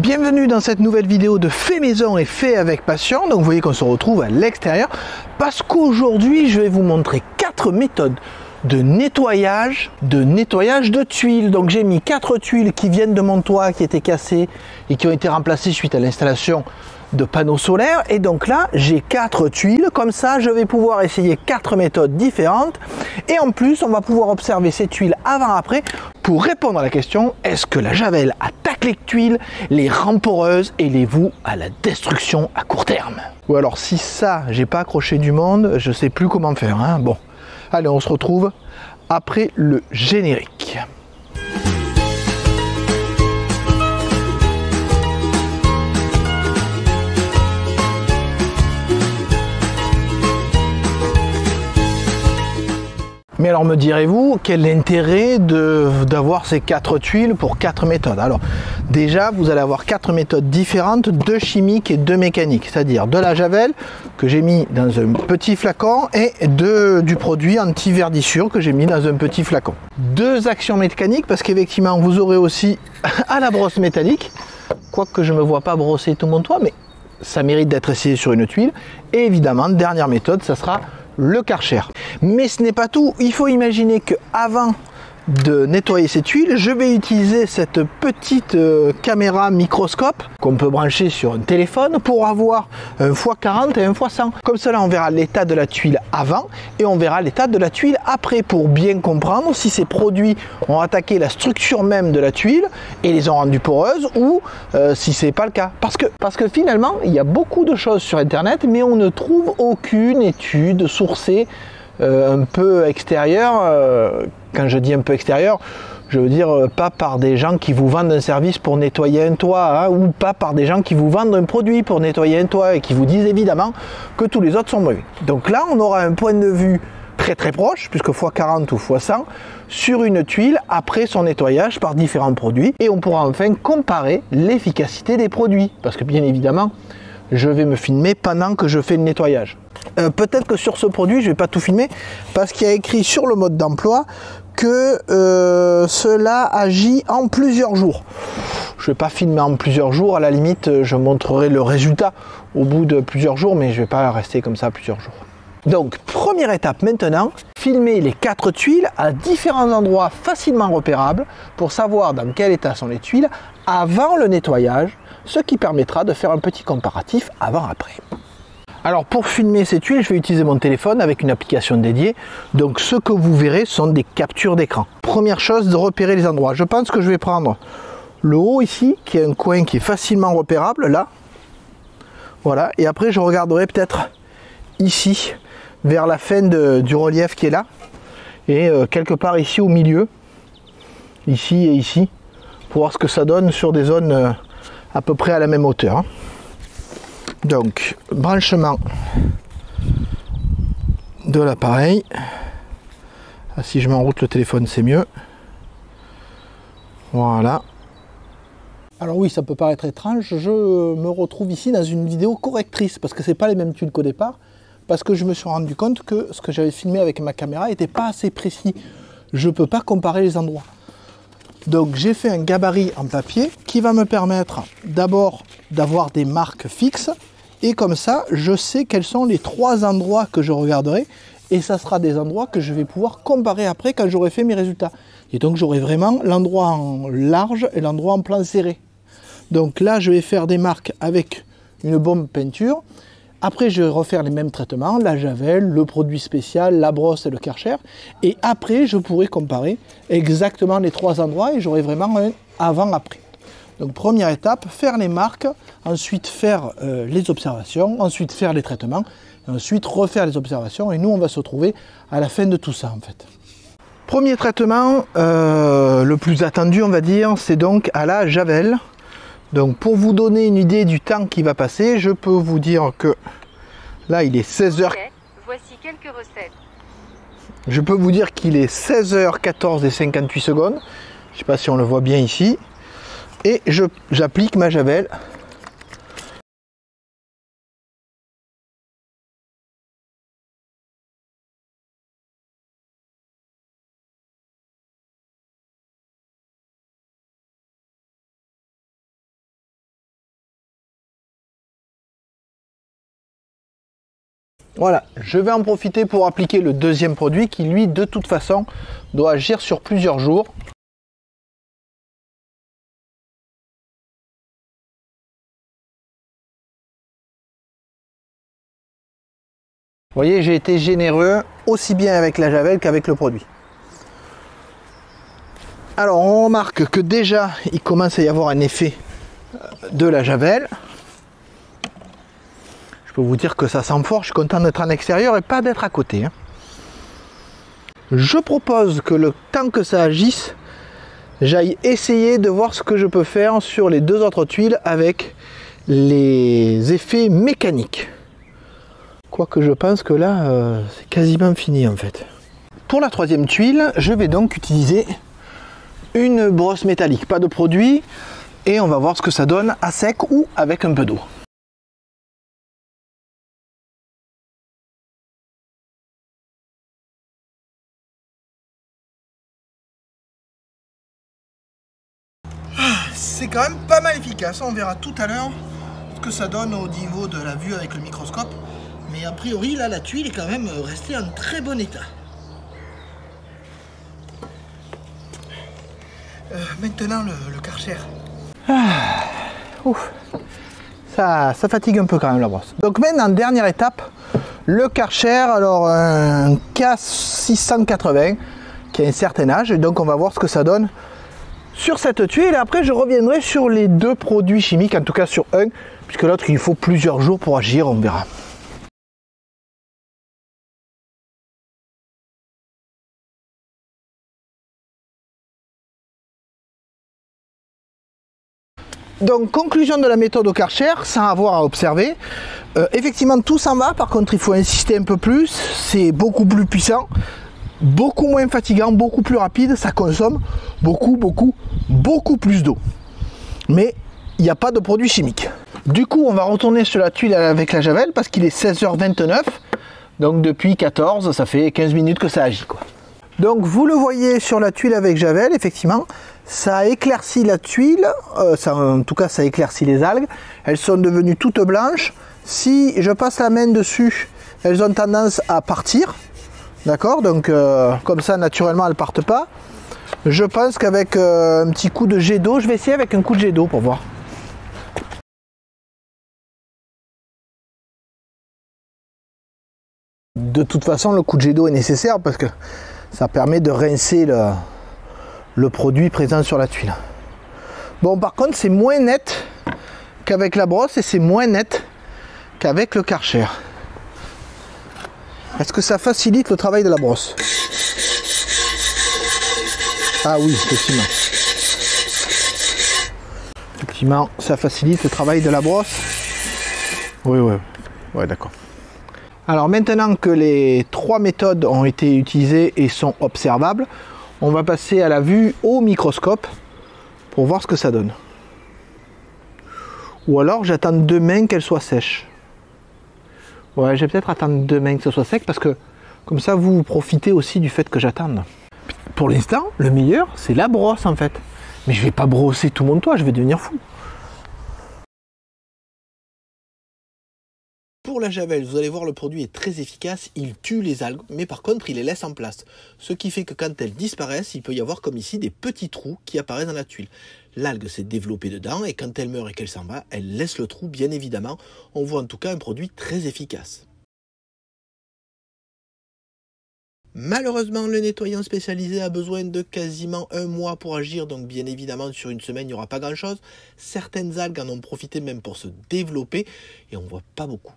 Bienvenue dans cette nouvelle vidéo de fait maison et fait avec passion. Donc vous voyez qu'on se retrouve à l'extérieur parce qu'aujourd'hui je vais vous montrer 4 méthodes de nettoyage de tuiles. Donc j'ai mis 4 tuiles qui viennent de mon toit qui étaient cassées et qui ont été remplacées suite à l'installation de panneaux solaires. Et donc là j'ai 4 tuiles, comme ça je vais pouvoir essayer 4 méthodes différentes et en plus on va pouvoir observer ces tuiles avant-après pour répondre à la question: est-ce que la javel attaque les tuiles, les rend poreuses et les voue à la destruction à court terme? Ou alors si ça j'ai pas accroché du monde, je sais plus comment faire, hein. Bon, allez, on se retrouve après le générique. Mais alors me direz-vous, quel est l'intérêt d'avoir ces 4 tuiles pour 4 méthodes? Alors déjà, vous allez avoir 4 méthodes différentes, 2 chimiques et 2 mécaniques, c'est-à-dire de la javel que j'ai mis dans un petit flacon et du produit anti-verdissure que j'ai mis dans un petit flacon. 2 actions mécaniques parce qu'effectivement vous aurez aussi à la brosse métallique, quoique je ne me vois pas brosser tout mon toit, mais ça mérite d'être essayé sur une tuile. Et évidemment, dernière méthode, ça sera le Karcher. Mais ce n'est pas tout, il faut imaginer que avant de nettoyer ces tuiles, je vais utiliser cette petite caméra microscope qu'on peut brancher sur un téléphone pour avoir un x40 et un x100. Comme cela, on verra l'état de la tuile avant et on verra l'état de la tuile après pour bien comprendre si ces produits ont attaqué la structure même de la tuile et les ont rendues poreuses ou si c'est pas le cas. Parce que finalement, il y a beaucoup de choses sur Internet, mais on ne trouve aucune étude sourcée un peu extérieure. Quand je dis un peu extérieur, je veux dire pas par des gens qui vous vendent un service pour nettoyer un toit, hein, ou pas par des gens qui vous vendent un produit pour nettoyer un toit et qui vous disent évidemment que tous les autres sont mauvais. Donc là, on aura un point de vue très proche, puisque x40 ou x100, sur une tuile après son nettoyage par différents produits. Et on pourra enfin comparer l'efficacité des produits. Parce que bien évidemment, je vais me filmer pendant que je fais le nettoyage. Peut-être que sur ce produit, je ne vais pas tout filmer, parce qu'il y a écrit sur le mode d'emploi que cela agit en plusieurs jours. Je ne vais pas filmer en plusieurs jours, à la limite, je montrerai le résultat au bout de plusieurs jours, mais je ne vais pas rester comme ça plusieurs jours. Donc, première étape maintenant, filmer les 4 tuiles à différents endroits facilement repérables pour savoir dans quel état sont les tuiles avant le nettoyage, ce qui permettra de faire un petit comparatif avant-après. Alors pour filmer ces tuiles, je vais utiliser mon téléphone avec une application dédiée. Donc ce que vous verrez sont des captures d'écran. Première chose, de repérer les endroits. Je pense que je vais prendre le haut ici, qui est un coin qui est facilement repérable, là. Voilà, et après je regarderai peut-être ici, vers la fin du relief qui est là. Et quelque part ici au milieu, ici et ici, pour voir ce que ça donne sur des zones à peu près à la même hauteur. Donc, branchement de l'appareil. Si je mets en route le téléphone, c'est mieux. Voilà. Alors oui, ça peut paraître étrange, je me retrouve ici dans une vidéo correctrice, parce que c'est pas les mêmes tuiles qu'au départ, parce que je me suis rendu compte que ce que j'avais filmé avec ma caméra n'était pas assez précis. Je ne peux pas comparer les endroits. Donc j'ai fait un gabarit en papier qui va me permettre d'abord d'avoir des marques fixes. Et comme ça, je sais quels sont les 3 endroits que je regarderai. Et ça sera des endroits que je vais pouvoir comparer après quand j'aurai fait mes résultats. Et donc j'aurai vraiment l'endroit en large et l'endroit en plan serré. Donc là, je vais faire des marques avec une bombe peinture. Après, je vais refaire les mêmes traitements, la javel, le produit spécial, la brosse et le Karcher. Et après, je pourrai comparer exactement les 3 endroits et j'aurai vraiment un avant-après. Donc première étape, faire les marques, ensuite faire les observations, ensuite faire les traitements, et ensuite refaire les observations. Et nous, on va se retrouver à la fin de tout ça en fait. Premier traitement, le plus attendu on va dire, c'est donc à la javel. Donc pour vous donner une idée du temps qui va passer, je peux vous dire que là il est 16h. Okay. Voici quelques recettes. Je peux vous dire qu'il est 16h14 et 58 secondes. Je ne sais pas si on le voit bien ici. Et j'applique ma javel. Voilà, je vais en profiter pour appliquer le deuxième produit qui lui de toute façon doit agir sur plusieurs jours. Vous voyez, j'ai été généreux aussi bien avec la javel qu'avec le produit. Alors on remarque que déjà il commence à y avoir un effet de la javel. Je peux vous dire que ça sent fort, je suis content d'être en extérieur et pas d'être à côté. Je propose que le temps que ça agisse, j'aille essayer de voir ce que je peux faire sur les deux autres tuiles avec les effets mécaniques. Quoique je pense que là, c'est quasiment fini en fait. Pour la troisième tuile, je vais donc utiliser une brosse métallique, pas de produit, et on va voir ce que ça donne à sec ou avec un peu d'eau. C'est quand même pas mal efficace, on verra tout à l'heure ce que ça donne au niveau de la vue avec le microscope. Mais a priori, là, la tuile est quand même restée en très bon état. Maintenant, le Karcher. Ouf. Ça fatigue un peu quand même la brosse. Donc maintenant, dernière étape, le Karcher, alors un K680 qui a un certain âge. Et donc on va voir ce que ça donne sur cette tuile. Et après, je reviendrai sur les deux produits chimiques, en tout cas sur un, puisque l'autre, il faut plusieurs jours pour agir, on verra. Donc conclusion de la méthode au Karcher, sans avoir à observer, effectivement tout s'en va, par contre il faut insister un peu plus, c'est beaucoup plus puissant, beaucoup moins fatigant, beaucoup plus rapide, ça consomme beaucoup plus d'eau. Mais il n'y a pas de produit chimique. Du coup on va retourner sur la tuile avec la javel parce qu'il est 16h29, donc depuis 14, ça fait 15 minutes que ça agit quoi. Donc vous le voyez sur la tuile avec javel, effectivement, ça a éclairci la tuile, en tout cas ça a éclairci les algues, elles sont devenues toutes blanches. Si je passe la main dessus, elles ont tendance à partir, d'accord, donc comme ça naturellement elles partent pas. Je pense qu'avec un petit coup de jet d'eau, je vais essayer avec un coup de jet d'eau pour voir. De toute façon le coup de jet d'eau est nécessaire parce que ça permet de rincer le produit présent sur la tuile. Bon, par contre, c'est moins net qu'avec la brosse et c'est moins net qu'avec le Karcher. Est-ce que ça facilite le travail de la brosse? Ah oui, effectivement. Effectivement, ça facilite le travail de la brosse. Oui, ouais, d'accord. Alors maintenant que les trois méthodes ont été utilisées et sont observables, on va passer à la vue au microscope pour voir ce que ça donne. Ou alors j'attends demain qu'elle soit sèche. Ouais, je vais peut-être attendre demain que ce soit sec parce que comme ça vous profitez aussi du fait que j'attende. Pour l'instant, le meilleur c'est la brosse en fait. Mais je vais pas brosser tout mon toit, je vais devenir fou. Pour la javel, vous allez voir, le produit est très efficace, il tue les algues, mais par contre il les laisse en place. Ce qui fait que quand elles disparaissent, il peut y avoir comme ici des petits trous qui apparaissent dans la tuile. L'algue s'est développée dedans et quand elle meurt et qu'elle s'en va, elle laisse le trou bien évidemment. On voit en tout cas un produit très efficace. Malheureusement, le nettoyant spécialisé a besoin de quasiment un mois pour agir, donc bien évidemment sur une semaine il n'y aura pas grand chose. Certaines algues en ont profité même pour se développer et on ne voit pas beaucoup.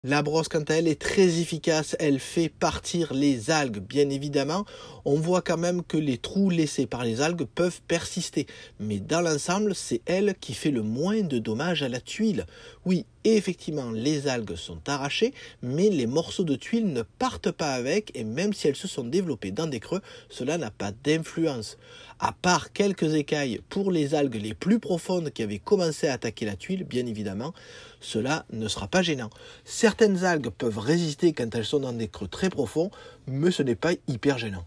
La brosse, quant à elle, est très efficace, elle fait partir les algues, bien évidemment. On voit quand même que les trous laissés par les algues peuvent persister. Mais dans l'ensemble, c'est elle qui fait le moins de dommages à la tuile. Oui, effectivement, les algues sont arrachées, mais les morceaux de tuile ne partent pas avec, et même si elles se sont développées dans des creux, cela n'a pas d'influence. À part quelques écailles pour les algues les plus profondes qui avaient commencé à attaquer la tuile, bien évidemment, cela ne sera pas gênant. Certaines algues peuvent résister quand elles sont dans des creux très profonds, mais ce n'est pas hyper gênant.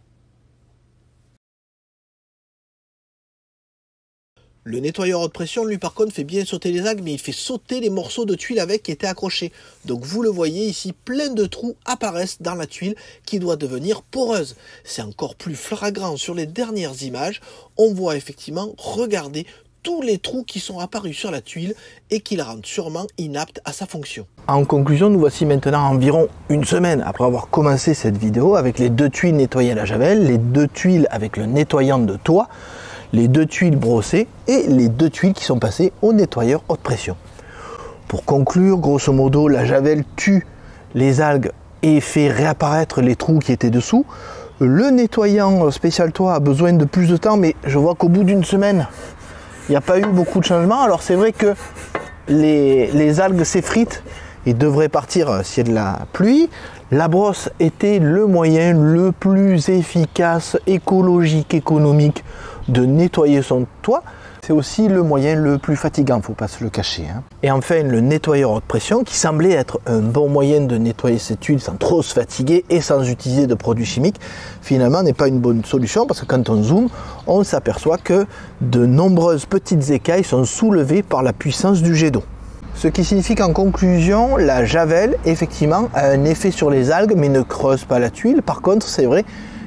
Le nettoyeur haute pression, lui par contre, fait bien sauter les algues, mais il fait sauter les morceaux de tuile avec qui étaient accrochés. Donc vous le voyez ici, plein de trous apparaissent dans la tuile qui doit devenir poreuse. C'est encore plus flagrant sur les dernières images. On voit effectivement, regardez, tous les trous qui sont apparus sur la tuile et qui la rendent sûrement inapte à sa fonction. En conclusion, nous voici maintenant environ une semaine après avoir commencé cette vidéo avec les 2 tuiles nettoyées à la javel, les 2 tuiles avec le nettoyant de toit, les 2 tuiles brossées et les 2 tuiles qui sont passées au nettoyeur haute pression. Pour conclure, grosso modo, la javel tue les algues et fait réapparaître les trous qui étaient dessous. Le nettoyant spécial toit a besoin de plus de temps, mais je vois qu'au bout d'une semaine, il n'y a pas eu beaucoup de changements. Alors c'est vrai que les algues s'effritent et devraient partir s'il y a de la pluie. La brosse était le moyen le plus efficace, écologique, économique de nettoyer son toit. C'est aussi le moyen le plus fatigant, il ne faut pas se le cacher. Et enfin, le nettoyeur haute pression, qui semblait être un bon moyen de nettoyer cette tuile sans trop se fatiguer et sans utiliser de produits chimiques, finalement n'est pas une bonne solution parce que quand on zoome, on s'aperçoit que de nombreuses petites écailles sont soulevées par la puissance du jet d'eau. Ce qui signifie qu'en conclusion, la javel, effectivement, a un effet sur les algues, mais ne creuse pas la tuile. Par contre, c'est vrai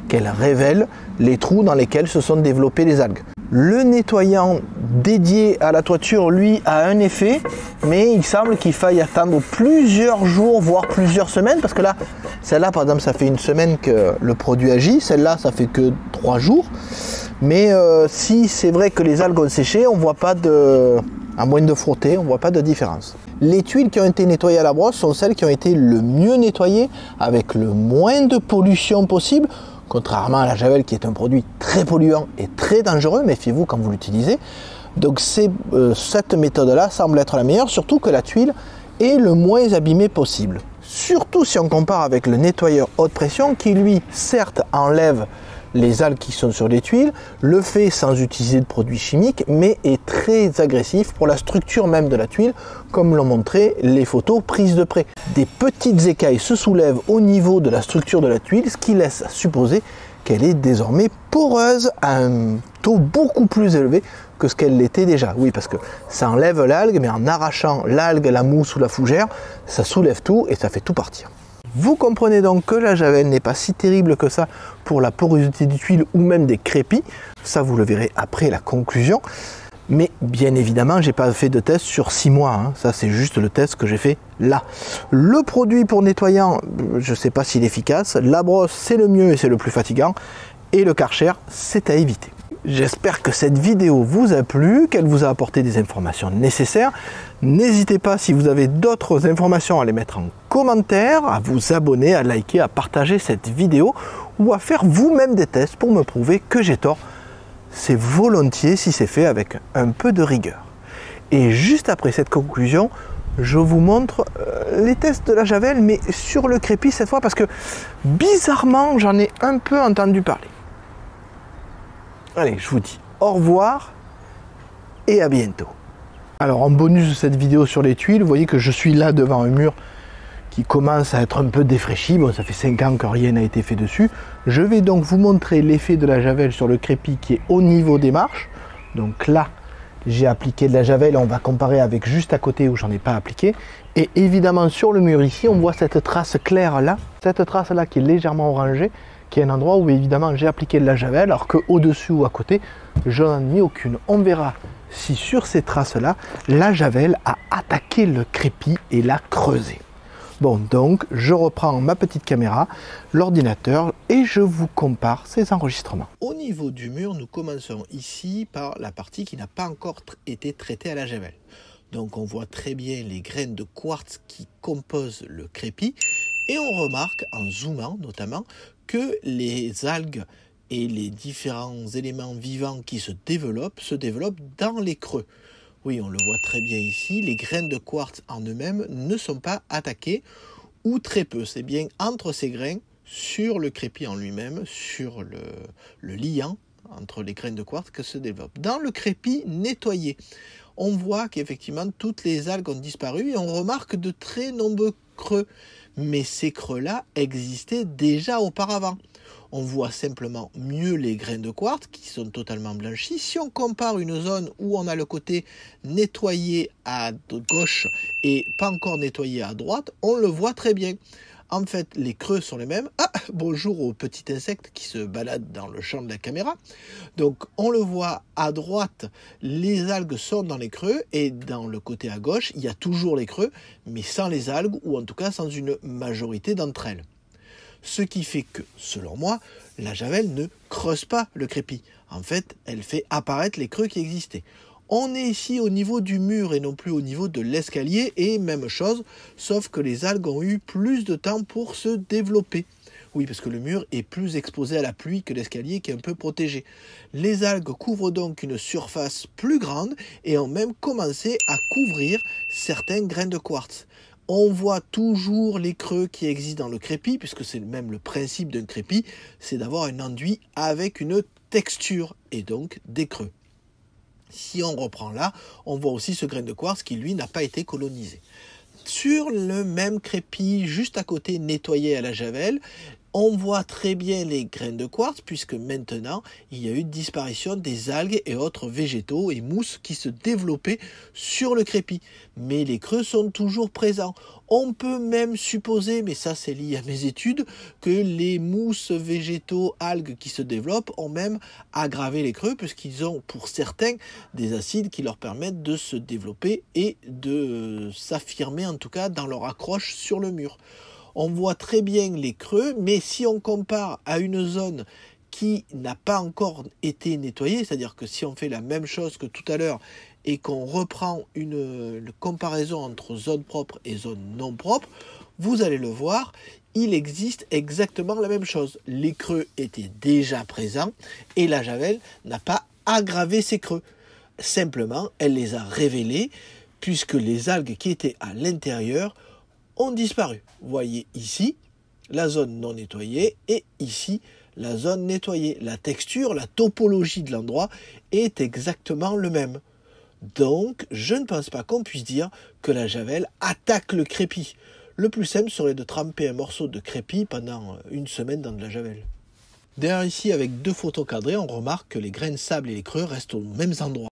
qu'elle révèle les trous dans lesquels se sont développées les algues. Le nettoyant dédié à la toiture, lui, a un effet, mais il semble qu'il faille attendre plusieurs jours, voire plusieurs semaines, parce que là, celle-là, par exemple, ça fait une semaine que le produit agit, celle-là, ça fait que 3 jours. Mais si c'est vrai que les algues ont séché, on voit pas de... À moins de frotter, on ne voit pas de différence. Les tuiles qui ont été nettoyées à la brosse sont celles qui ont été le mieux nettoyées avec le moins de pollution possible, contrairement à la javel qui est un produit très polluant et très dangereux, méfiez-vous quand vous l'utilisez. Donc cette méthode-là semble être la meilleure, surtout que la tuile est le moins abîmée possible. Surtout si on compare avec le nettoyeur haute pression qui lui, certes, enlève les algues qui sont sur les tuiles, le fait sans utiliser de produits chimiques, mais est très agressif pour la structure même de la tuile, comme l'ont montré les photos prises de près. Des petites écailles se soulèvent au niveau de la structure de la tuile, ce qui laisse supposer qu'elle est désormais poreuse à un taux beaucoup plus élevé que ce qu'elle l'était déjà. Oui, parce que ça enlève l'algue, mais en arrachant l'algue, la mousse ou la fougère, ça soulève tout et ça fait tout partir. Vous comprenez donc que la javel n'est pas si terrible que ça pour la porosité des tuiles ou même des crépis. Ça, vous le verrez après la conclusion. Mais bien évidemment, j'ai pas fait de test sur 6 mois. Ça, c'est juste le test que j'ai fait là. Le produit pour nettoyant, je ne sais pas s'il est efficace. La brosse, c'est le mieux et c'est le plus fatigant. Et le Karcher, c'est à éviter. J'espère que cette vidéo vous a plu, qu'elle vous a apporté des informations nécessaires. N'hésitez pas, si vous avez d'autres informations, à les mettre en commentaire, à vous abonner, à liker, à partager cette vidéo ou à faire vous-même des tests pour me prouver que j'ai tort. C'est volontiers si c'est fait avec un peu de rigueur. Et juste après cette conclusion, je vous montre les tests de la javel, mais sur le crépi cette fois, parce que bizarrement, j'en ai un peu entendu parler. Allez, je vous dis au revoir et à bientôt. Alors en bonus de cette vidéo sur les tuiles, vous voyez que je suis là devant un mur qui commence à être un peu défraîchi. Bon, ça fait 5 ans que rien n'a été fait dessus. Je vais donc vous montrer l'effet de la javel sur le crépi qui est au niveau des marches. Donc là, j'ai appliqué de la javel, on va comparer avec juste à côté où j'en ai pas appliqué. Et évidemment sur le mur ici, on voit cette trace claire là, cette trace là qui est légèrement orangée, qui est un endroit où évidemment j'ai appliqué de la javel, alors qu'au dessus ou à côté, je n'en ai mis aucune. On verra si sur ces traces là, la javel a attaqué le crépi et l'a creusé. Bon, donc je reprends ma petite caméra, l'ordinateur et je vous compare ces enregistrements. Au niveau du mur, nous commençons ici par la partie qui n'a pas encore été traitée à la javel. Donc on voit très bien les graines de quartz qui composent le crépi et on remarque en zoomant notamment que les algues et les différents éléments vivants qui se développent dans les creux. Oui, on le voit très bien ici, les graines de quartz en eux-mêmes ne sont pas attaquées ou très peu. C'est bien entre ces grains, sur le crépi en lui-même, sur le liant entre les graines de quartz que se développe. Dans le crépi nettoyé, on voit qu'effectivement toutes les algues ont disparu et on remarque de très nombreux creux. Mais ces creux-là existaient déjà auparavant. on voit simplement mieux les grains de quartz qui sont totalement blanchis. Si on compare une zone où on a le côté nettoyé à gauche et pas encore nettoyé à droite, on le voit très bien. En fait, les creux sont les mêmes. Ah, bonjour au petit insecte qui se balade dans le champ de la caméra. Donc, on le voit à droite, les algues sont dans les creux et dans le côté à gauche, il y a toujours les creux, mais sans les algues ou en tout cas sans une majorité d'entre elles. Ce qui fait que, selon moi, la javel ne creuse pas le crépi. En fait, elle fait apparaître les creux qui existaient. On est ici au niveau du mur et non plus au niveau de l'escalier et même chose, sauf que les algues ont eu plus de temps pour se développer. Oui, parce que le mur est plus exposé à la pluie que l'escalier qui est un peu protégé. Les algues couvrent donc une surface plus grande et ont même commencé à couvrir certains grains de quartz. On voit toujours les creux qui existent dans le crépi, puisque c'est même le principe d'un crépi, c'est d'avoir un enduit avec une texture et donc des creux. Si on reprend là, on voit aussi ce grain de quartz qui, lui, n'a pas été colonisé. Sur le même crépi, juste à côté, nettoyé à la javel, on voit très bien les grains de quartz puisque maintenant, il y a eu disparition des algues et autres végétaux et mousses qui se développaient sur le crépi. Mais les creux sont toujours présents. On peut même supposer, mais ça c'est lié à mes études, que les mousses, végétaux, algues qui se développent ont même aggravé les creux puisqu'ils ont pour certains des acides qui leur permettent de se développer et de s'affirmer en tout cas dans leur accroche sur le mur. On voit très bien les creux, mais si on compare à une zone qui n'a pas encore été nettoyée, c'est-à-dire que si on fait la même chose que tout à l'heure et qu'on reprend une comparaison entre zone propre et zone non propre, vous allez le voir, il existe exactement la même chose. Les creux étaient déjà présents et la javel n'a pas aggravé ces creux. Simplement, elle les a révélés puisque les algues qui étaient à l'intérieur ont disparu. Vous voyez ici la zone non nettoyée et ici la zone nettoyée. La texture, la topologie de l'endroit est exactement le même. Donc, je ne pense pas qu'on puisse dire que la javel attaque le crépi. Le plus simple serait de tremper un morceau de crépi pendant une semaine dans de la javel. Derrière ici, avec deux photos cadrées, on remarque que les grains de sable et les creux restent aux mêmes endroits.